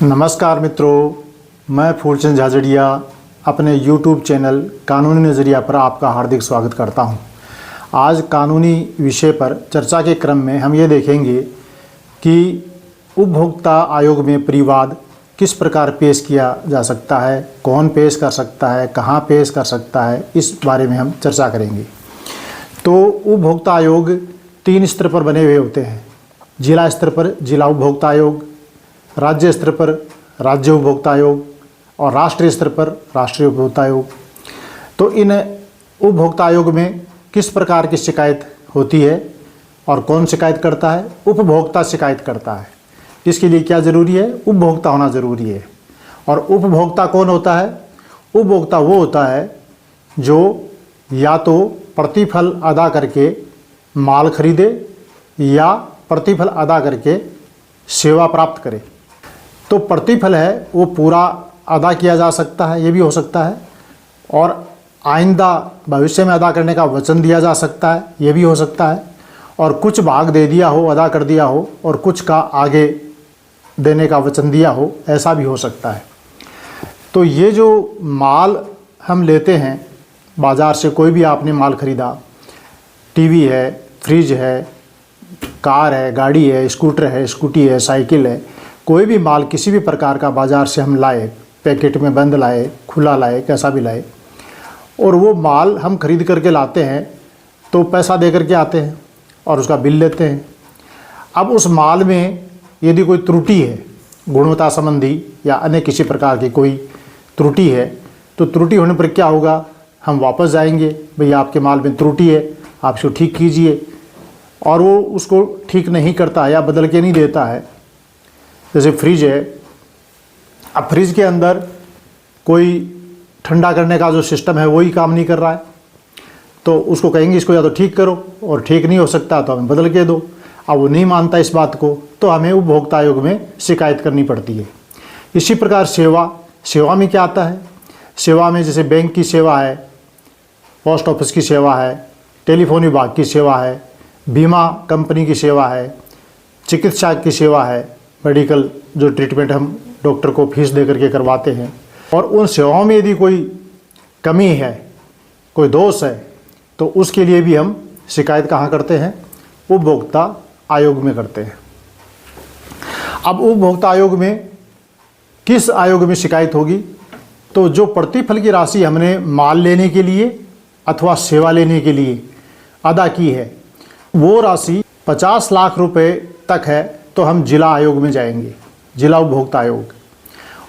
नमस्कार मित्रों, मैं फूलचंद झाझड़िया अपने YouTube चैनल कानूनी नज़रिया पर आपका हार्दिक स्वागत करता हूं। आज कानूनी विषय पर चर्चा के क्रम में हम ये देखेंगे कि उपभोक्ता आयोग में परिवाद किस प्रकार पेश किया जा सकता है, कौन पेश कर सकता है, कहां पेश कर सकता है, इस बारे में हम चर्चा करेंगे। तो उपभोक्ता आयोग 3 स्तर पर बने हुए होते हैं। जिला स्तर पर जिला उपभोक्ता आयोग, राज्य स्तर पर राज्य उपभोक्ता आयोग और राष्ट्रीय स्तर पर राष्ट्रीय उपभोक्ता आयोग। तो इन उपभोक्ता आयोग में किस प्रकार की शिकायत होती है और कौन शिकायत करता है? उपभोक्ता शिकायत करता है। इसके लिए क्या ज़रूरी है? उपभोक्ता होना ज़रूरी है। और उपभोक्ता कौन होता है? उपभोक्ता वो होता है जो या तो प्रतिफल अदा करके माल खरीदे या प्रतिफल अदा करके सेवा प्राप्त करे। तो प्रतिफल है वो पूरा अदा किया जा सकता है, ये भी हो सकता है, और आइंदा भविष्य में अदा करने का वचन दिया जा सकता है, ये भी हो सकता है, और कुछ भाग दे दिया हो, अदा कर दिया हो, और कुछ का आगे देने का वचन दिया हो, ऐसा भी हो सकता है। तो ये जो माल हम लेते हैं बाज़ार से, कोई भी आपने माल ख़रीदा, टीवी है, फ्रिज है, कार है, गाड़ी है, स्कूटर है, स्कूटी है, साइकिल है, कोई भी माल किसी भी प्रकार का बाज़ार से हम लाए, पैकेट में बंद लाए, खुला लाए, कैसा भी लाए, और वो माल हम खरीद करके लाते हैं तो पैसा दे करके आते हैं और उसका बिल लेते हैं। अब उस माल में यदि कोई त्रुटि है, गुणवत्ता संबंधी या अन्य किसी प्रकार की कोई त्रुटि है, तो त्रुटि होने पर क्या होगा? हम वापस जाएंगे, भैया आपके माल में त्रुटि है, आप इसको ठीक कीजिए, और वो उसको ठीक नहीं करता है या बदल के नहीं देता है। जैसे फ्रिज है, अब फ्रिज के अंदर कोई ठंडा करने का जो सिस्टम है वही काम नहीं कर रहा है, तो उसको कहेंगे इसको या तो ठीक करो, और ठीक नहीं हो सकता तो हमें बदल के दो। अब वो नहीं मानता इस बात को, तो हमें उपभोक्ता आयोग में शिकायत करनी पड़ती है। इसी प्रकार सेवा में क्या आता है? सेवा में जैसे बैंक की सेवा है, पोस्ट ऑफिस की सेवा है, टेलीफोन विभाग की सेवा है, बीमा कंपनी की सेवा है, चिकित्सा की सेवा है, मेडिकल जो ट्रीटमेंट हम डॉक्टर को फीस दे करके करवाते हैं, और उन सेवाओं में यदि कोई कमी है, कोई दोष है, तो उसके लिए भी हम शिकायत कहाँ करते हैं? उपभोक्ता आयोग में करते हैं। अब उपभोक्ता आयोग में किस आयोग में शिकायत होगी? तो जो प्रतिफल की राशि हमने माल लेने के लिए अथवा सेवा लेने के लिए अदा की है, वो राशि 50 लाख रुपए तक है तो हम जिला आयोग में जाएंगे, जिला उपभोक्ता आयोग।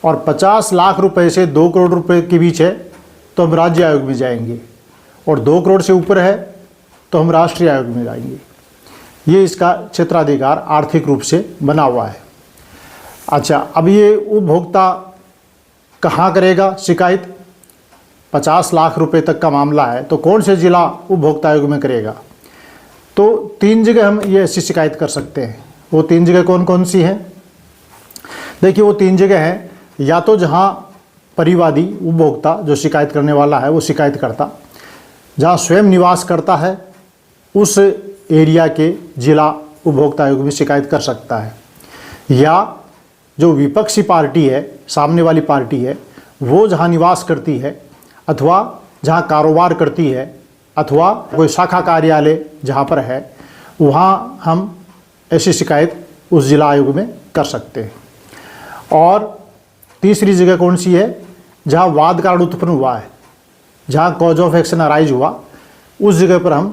और 50 लाख रुपए से 2 करोड़ रुपए के बीच है तो हम राज्य आयोग में जाएंगे, और 2 करोड़ से ऊपर है तो हम राष्ट्रीय आयोग में जाएंगे। ये इसका क्षेत्राधिकार आर्थिक रूप से बना हुआ है। अच्छा, अब ये उपभोक्ता कहाँ करेगा शिकायत? 50 लाख रुपए तक का मामला है तो कौन से जिला उपभोक्ता आयोग में करेगा? तो 3 जगह हम ये ऐसी शिकायत कर सकते हैं। वो 3 जगह कौन कौन सी हैं? देखिए, वो 3 जगह हैं, या तो जहाँ परिवादी उपभोक्ता जो शिकायत करने वाला है वो शिकायत करता, जहाँ स्वयं निवास करता है उस एरिया के जिला उपभोक्ता आयोग में शिकायत कर सकता है, या जो विपक्षी पार्टी है, सामने वाली पार्टी है, वो जहाँ निवास करती है अथवा जहाँ कारोबार करती है अथवा कोई शाखा कार्यालय जहाँ पर है, वहाँ हम ऐसी शिकायत उस जिला आयोग में कर सकते हैं। और तीसरी जगह कौन सी है? जहाँ वाद कारण उत्पन्न हुआ है, जहाँ कॉज ऑफ एक्शन अराइज हुआ, उस जगह पर हम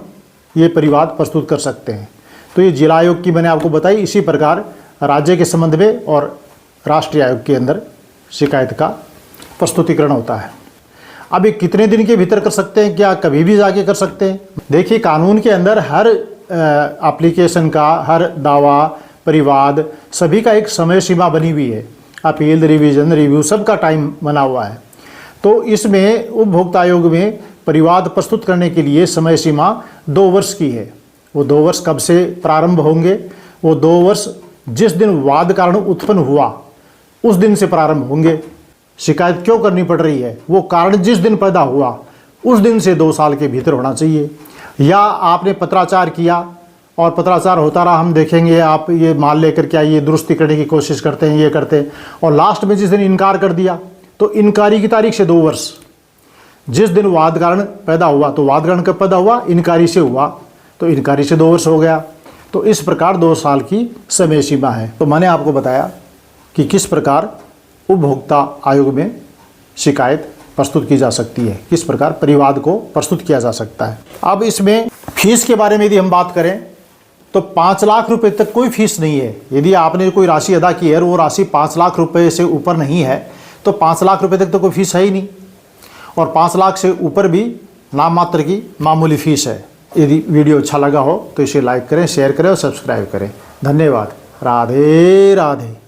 ये परिवाद प्रस्तुत कर सकते हैं। तो ये जिला आयोग की मैंने आपको बताई। इसी प्रकार राज्य के संबंध में और राष्ट्रीय आयोग के अंदर शिकायत का प्रस्तुतिकरण होता है। अब ये कितने दिन के भीतर कर सकते हैं? क्या कभी भी जाके कर सकते हैं? देखिए, कानून के अंदर हर एप्लीकेशन का, हर दावा, परिवाद, सभी का एक समय सीमा बनी हुई है। अपील, रिवीजन, रिव्यू, सबका टाइम बना हुआ है। तो इसमें उपभोक्ता आयोग में परिवाद प्रस्तुत करने के लिए समय सीमा 2 वर्ष की है। वो 2 वर्ष कब से प्रारंभ होंगे? वो 2 वर्ष जिस दिन वाद कारण उत्पन्न हुआ उस दिन से प्रारंभ होंगे। शिकायत क्यों करनी पड़ रही है? वो कारण जिस दिन पैदा हुआ उस दिन से 2 साल के भीतर होना चाहिए। या आपने पत्राचार किया और पत्राचार होता रहा, हम देखेंगे आप ये माल लेकर के आइए, दुरुस्ती करने की कोशिश करते हैं, ये करते हैं, और लास्ट में जिस दिन इनकार कर दिया तो इनकारी की तारीख से 2 वर्ष, जिस दिन वाद कारण पैदा हुआ तो वाद कारण कब पैदा हुआ, इनकारी से हुआ, तो इनकारी से 2 वर्ष हो गया। तो इस प्रकार 2 साल की समय सीमा है। तो मैंने आपको बताया कि किस प्रकार उपभोक्ता आयोग में शिकायत प्रस्तुत की जा सकती है, किस प्रकार परिवाद को प्रस्तुत किया जा सकता है। अब इसमें फीस के बारे में यदि हम बात करें तो 5 लाख रुपए तक कोई फीस नहीं है। यदि आपने कोई राशि अदा की है और वो राशि 5 लाख रुपए से ऊपर नहीं है तो 5 लाख रुपए तक तो कोई फीस है ही नहीं, और 5 लाख से ऊपर भी नाम मात्र की मामूली फीस है। यदि वीडियो अच्छा लगा हो तो इसे लाइक करें, शेयर करें और सब्सक्राइब करें। धन्यवाद। राधे राधे।